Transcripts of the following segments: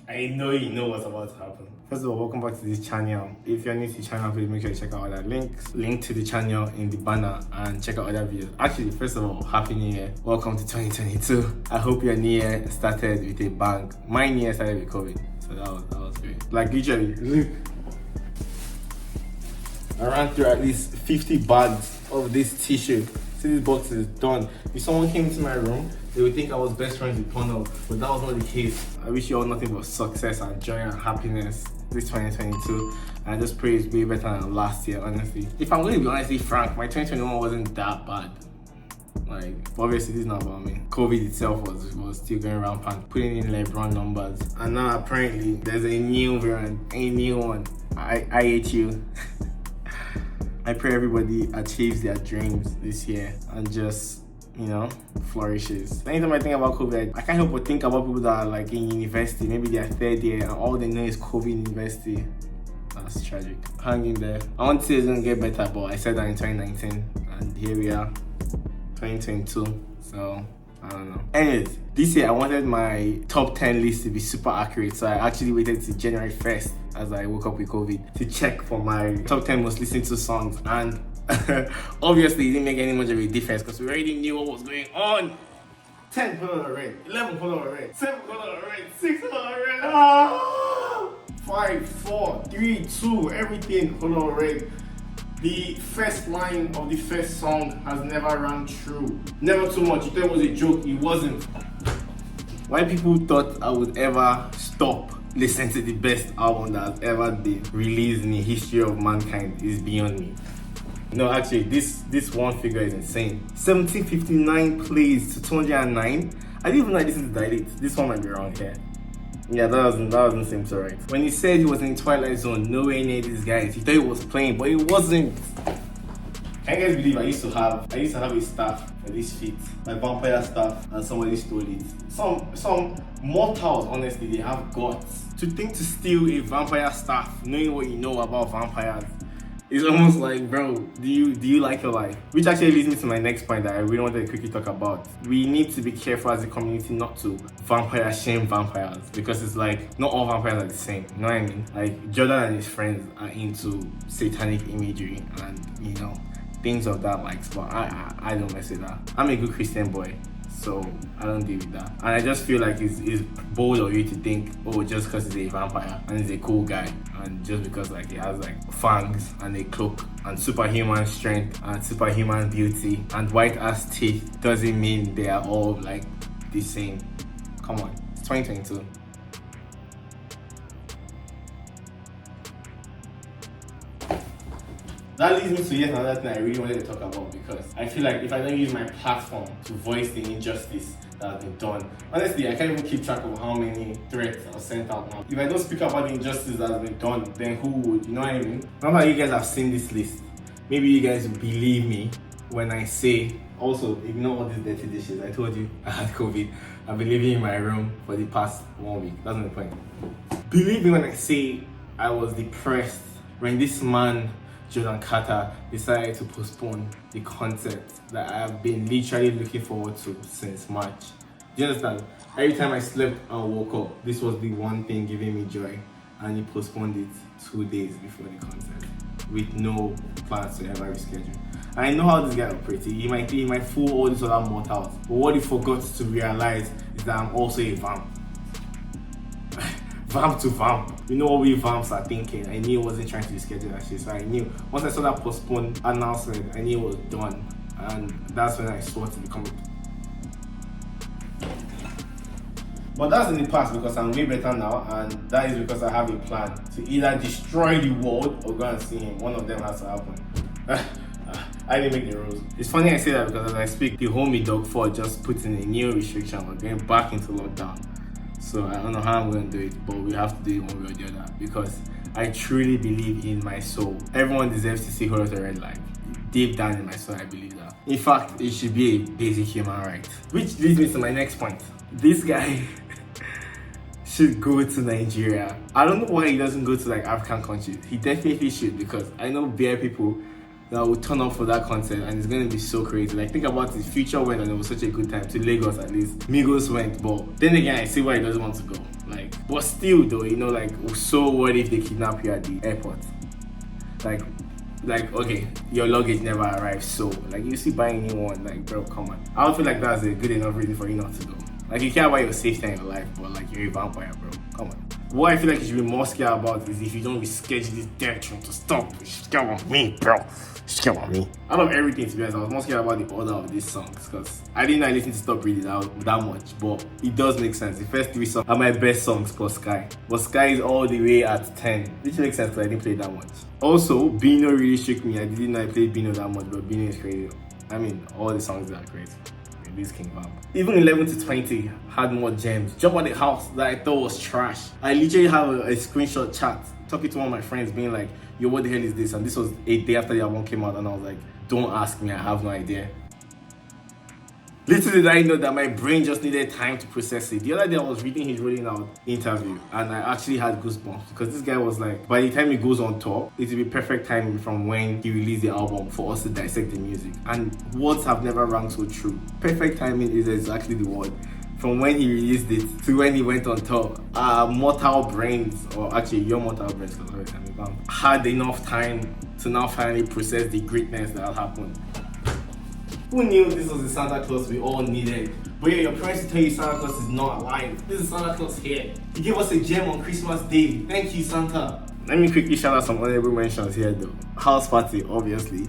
I know you know what's about to happen. First of all, welcome back to this channel. If you're new to the channel, please make sure you check out other links. Link to the channel in the banner and check out other videos. Actually, first of all, Happy New Year. Welcome to 2022. I hope your new year started with a bang. My new year started with COVID. So that was great. Like literally, look. I ran through at least 50 bags of this tissue. See, this box is done. If someone came into my room, they would think I was best friends with Pono, but that was not the case. I wish you all nothing but success and joy and happiness this 2022. And I just pray it's way better than last year, honestly. If I'm going to be honestly frank, my 2021 wasn't that bad. Like, obviously this is not about me. COVID itself was still going rampant, putting in LeBron numbers. And now apparently there's a new variant, a new one. I hate you. I pray everybody achieves their dreams this year and just, you know, flourishes. Anytime I think about COVID, I can't help but think about people that are like in university, maybe their third year, and all they know is COVID university. That's tragic. Hang in there. I want to say it's gonna get better, but I said that in 2019, and here we are, 2022. So I don't know. Anyways, this year I wanted my top 10 list to be super accurate, so I actually waited till January 1st as I woke up with COVID to check for my top 10 most listened to songs, and obviously it didn't make any much of a difference because we already knew what was going on. 10 color red, 11 color red, 7 color red, 6 color red, 5, 4, 3, 2, everything color red. The first line of the first song has never rang true. Never too much. You thought it was a joke, it wasn't. Why people thought I would ever stop listening to the best album that has ever been released in the history of mankind is beyond me. No, actually, this one figure is insane. 1759 plays to 209. I didn't even know this is dilate. This one might be wrong here. Yeah, that doesn't seem so right. When he said he was in Twilight Zone, nowhere near these guys, he thought he was playing, but it wasn't. Can you guys believe I used to have a staff for this feat, my vampire staff, and somebody stole it. Some mortals, honestly, they have guts. To think to steal a vampire staff, knowing what you know about vampires, it's almost like, bro, do you like your life? Which actually leads me to my next point that I really wanted to quickly talk about. We need to be careful as a community not to vampire shame vampires, because it's like not all vampires are the same. You know what I mean? Like Jordan and his friends are into satanic imagery and, you know, things of that likes, but I don't mess with that. I'm a good Christian boy, so I don't deal with that. And I just feel like it's bold of you to think, oh, just because he's a vampire and he's a cool guy, and just because like he has like fangs and a cloak and superhuman strength and superhuman beauty and white ass teeth doesn't mean they are all like the same. Come on, it's 2022. That leads me to yet another thing I really wanted to talk about, because I feel like if I don't use my platform to voice the injustice that has been done, honestly, I can't even keep track of how many threats are sent out now. If I don't speak about the injustice that has been done, then who would? You know what I mean? Now that you guys have seen this list, maybe you guys will believe me when I say, also, ignore all these dirty dishes. I told you I had COVID. I've been living in my room for the past 1 week. That's not the point. Believe me when I say I was depressed when this man, Jordan Carter, decided to postpone the concert that I have been literally looking forward to since March. Do you understand? Every time I slept and woke up, this was the one thing giving me joy, and he postponed it 2 days before the concert with no plans to ever reschedule. And I know how this guy operates. He might fool all these other mortals, but what he forgot to realize is that I'm also a vamp. Vamp to vamp. You know what we vamps are thinking. I knew it wasn't trying to reschedule that shit, so I knew. Once I saw that postponed announcement, I knew it was done. And that's when I swore to become it. But that's in the past, because I'm way better now, and that is because I have a plan to either destroy the world or go and see him. One of them has to happen. I didn't make the rules. It's funny I say that because as I speak, the homie Dog 4 just put in a new restriction. We're going back into lockdown. So I don't know how I'm going to do it, but we have to do it one way or the other, because I truly believe in my soul. Everyone deserves to see Horror to Red Light. Deep down in my soul, I believe that. In fact, it should be a basic human right. Which leads me to my next point. This guy should go to Nigeria. I don't know why he doesn't go to like African countries. He definitely should, because I know bare people that will turn up for that concert, and it's going to be so crazy. Like, think about it. Future went and it was such a good time. To Lagos, at least. Migos went, but then again, I see why he doesn't want to go. Like, but still though, you know, like, so what if they kidnap you at the airport? Like, okay, your luggage never arrives, so like you still buy a new one. Like, bro, come on. I don't feel like that's a good enough reason for you not to go. Like, you care about your safety and your life, but like, you're a vampire, bro. Come on. What I feel like you should be more scared about is if you don't reschedule this damn trip to stop. You should care about me, bro. Scared about me. Out of everything, to be honest, I was more scared about the order of these songs because I didn't know I listened to Stop Breathing that much, but it does make sense. The first 3 songs are my best songs plus Sky, but Sky is all the way at 10, which makes sense because I didn't play that much. Also, Bino really shook me. I didn't know I played Bino that much, but Bino is crazy. I mean, all the songs are great. This King Vamp. Even 11 to 20 had more gems. Jump Out the House that I thought was trash. I literally have a screenshot chat talking to one of my friends being like, yo, what the hell is this? And this was a day after the album came out, and I was like, don't ask me, I have no idea. Little did I know that my brain just needed time to process it. The other day I was reading his Rolling Out interview and I actually had goosebumps because this guy was like, by the time he goes on tour, it will be perfect timing from when he released the album for us to dissect the music. And words have never rung so true. Perfect timing is exactly the word. From when he released it to when he went on tour, mortal brains, or actually your mortal brains, because had enough time to now finally process the greatness that happened. Who knew this was the Santa Claus we all needed? But yeah, your parents tell you Santa Claus is not alive. This is Santa Claus here. He gave us a gem on Christmas Day. Thank you, Santa. Let me quickly shout out some honorable mentions here though. House Party, obviously.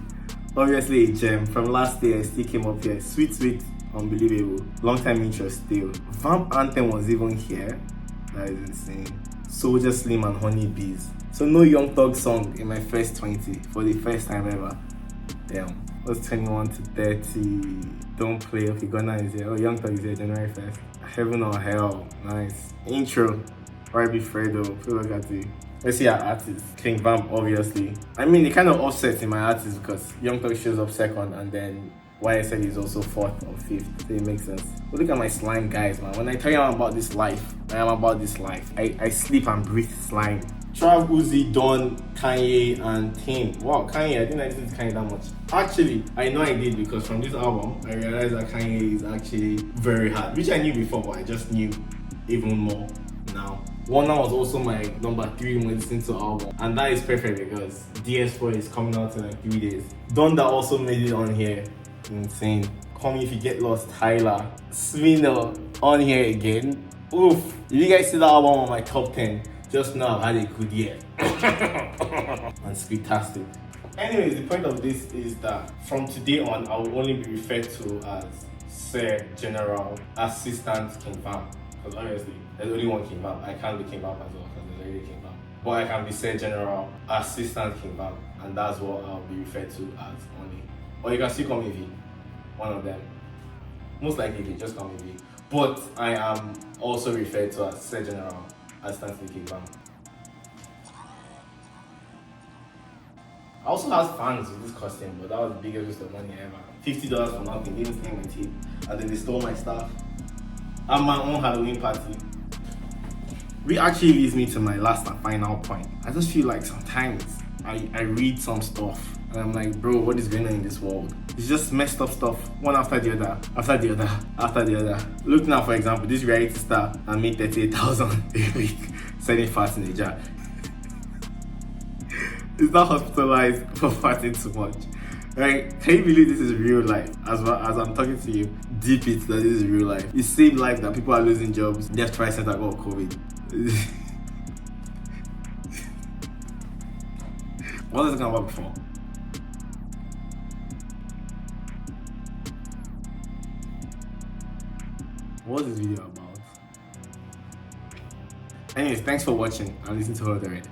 Obviously a gem. From last year, I still came up here. Sweet, sweet, unbelievable. Long time interest still. Vamp Anthem was even here. That is insane. Soldier Slim and Honey Bees. So no Young Thug song in my first 20 for the first time ever. Damn. What's 21 to 30? Don't Play. Okay, Ghana is here. Oh, Young Thug is here, January 1st. Heaven or Hell. Nice. Intro. RB Fredo. Feel like at the. Let's see our artists. King Vamp, obviously. I mean, it kind of offsets in my artists because Young Thug shows up second and then YSL is also 4th or 5th. So it makes sense. But look at my slime, guys, man. When I tell you I'm about this life, I am about this life. I sleep and breathe slime. Trav, Uzi, Don, Kanye, and Tim. Wow, Kanye, I didn't listen to Kanye that much. Actually, I know I did because from this album, I realized that Kanye is actually very hard, which I knew before, but I just knew even more now. Warner was also my number 3 when listening to the album, and that is perfect because DS4 is coming out in like 3 days. Donda also made it on here. Insane. Call Me If You Get Lost, Tyler. Smino on here again. Oof. If you guys see the album on my top 10, just know I've had a good year. And spectastic. Anyways, the point of this is that from today on, I will only be referred to as Sir General Assistant King Vamp. Because obviously, there's only one King Vamp. I can't be King Vamp as well because there's already King Vamp. But I can be Sir General Assistant King Vamp. And that's what I'll be referred to as only. Or you can still call me V. One of them. Most likely V, just call me V. But I am also referred to as Sir General Assistant King Vamp. I also have fans with this costume, but that was the biggest waste of money ever. $50 for nothing, didn't stain my teeth, and then they stole my stuff. At my own Halloween party. Which actually leads me to my last and final point. I just feel like sometimes I read some stuff and I'm like, bro, what is going on in this world? It's just messed up stuff, one after the other, after the other, after the other. Look now, for example, this reality star and made 38,000 a week selling fast in a jar. It's not hospitalized for farting too much. Right? Can you believe this is real life? As I'm talking to you, deep it that this is real life. It's same life that people are losing jobs. Left, right, center, got COVID. What was it about before? What was this video about? Anyways, thanks for watching and listen to all the rest.